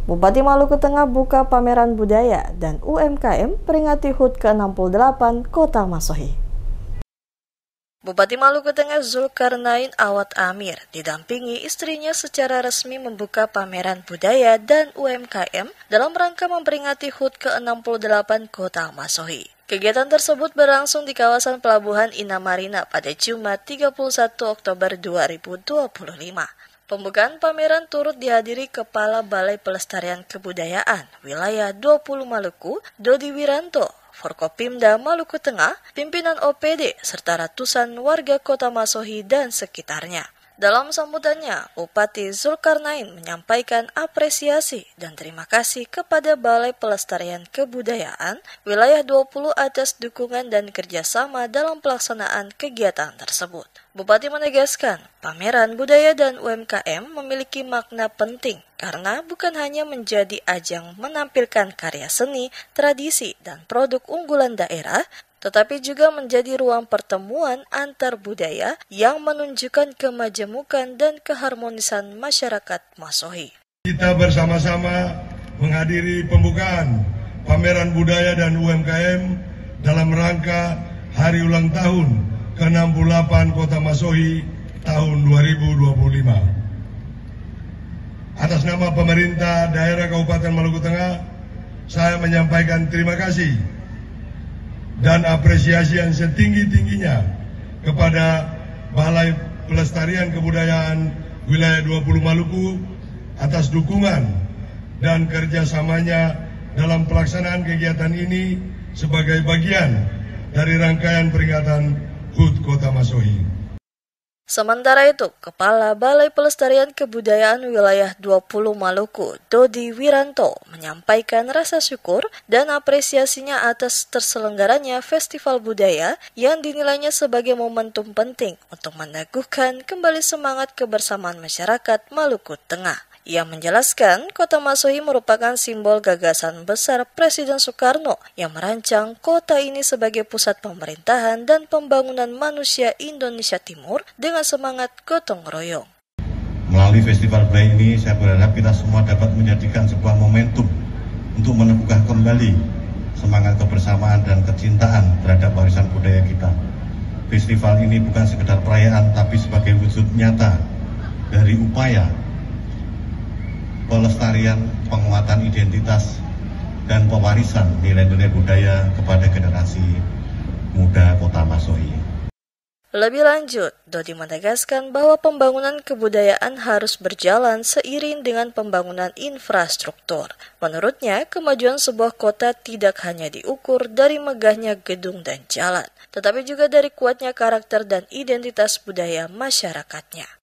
Bupati Maluku Tengah buka pameran budaya dan UMKM peringati HUT ke-68 Kota Masohi. Bupati Maluku Tengah Zulkarnain Awad Amir didampingi istrinya secara resmi membuka pameran budaya dan UMKM dalam rangka memperingati HUT ke-68 Kota Masohi. Kegiatan tersebut berlangsung di kawasan Pelabuhan Inamarina pada Jumat 31 Oktober 2025. Pembukaan pameran turut dihadiri Kepala Balai Pelestarian Kebudayaan Wilayah 20 Maluku, Dodi Wiranto, Forkopimda Maluku Tengah, pimpinan OPD, serta ratusan warga Kota Masohi dan sekitarnya. Dalam sambutannya, Bupati Zulkarnain menyampaikan apresiasi dan terima kasih kepada Balai Pelestarian Kebudayaan Wilayah 20 atas dukungan dan kerjasama dalam pelaksanaan kegiatan tersebut. Bupati menegaskan, pameran budaya dan UMKM memiliki makna penting karena bukan hanya menjadi ajang menampilkan karya seni, tradisi, dan produk unggulan daerah, tetapi juga menjadi ruang pertemuan antar budaya yang menunjukkan kemajemukan dan keharmonisan masyarakat Masohi. Kita bersama-sama menghadiri pembukaan pameran budaya dan UMKM dalam rangka hari ulang tahun ke-68 Kota Masohi tahun 2025. Atas nama pemerintah daerah Kabupaten Maluku Tengah, saya menyampaikan terima kasih dan apresiasi yang setinggi-tingginya kepada Balai Pelestarian Kebudayaan Wilayah 20 Maluku atas dukungan dan kerjasamanya dalam pelaksanaan kegiatan ini sebagai bagian dari rangkaian peringatan HUT Kota Masohi. Sementara itu, Kepala Balai Pelestarian Kebudayaan Wilayah 20 Maluku, Dodi Wiranto, menyampaikan rasa syukur dan apresiasinya atas terselenggaranya festival budaya yang dinilainya sebagai momentum penting untuk meneguhkan kembali semangat kebersamaan masyarakat Maluku Tengah. Ia menjelaskan Kota Masohi merupakan simbol gagasan besar Presiden Soekarno yang merancang kota ini sebagai pusat pemerintahan dan pembangunan manusia Indonesia Timur dengan semangat gotong royong. Melalui festival budaya ini, saya berharap kita semua dapat menjadikan sebuah momentum untuk meneguhkan kembali semangat kebersamaan dan kecintaan terhadap warisan budaya kita. Festival ini bukan sekedar perayaan, tapi sebagai wujud nyata dari upaya pelestarian, penguatan identitas, dan pewarisan nilai-nilai budaya kepada generasi muda Kota Masohi. Lebih lanjut, Dodi menegaskan bahwa pembangunan kebudayaan harus berjalan seiring dengan pembangunan infrastruktur. Menurutnya, kemajuan sebuah kota tidak hanya diukur dari megahnya gedung dan jalan, tetapi juga dari kuatnya karakter dan identitas budaya masyarakatnya.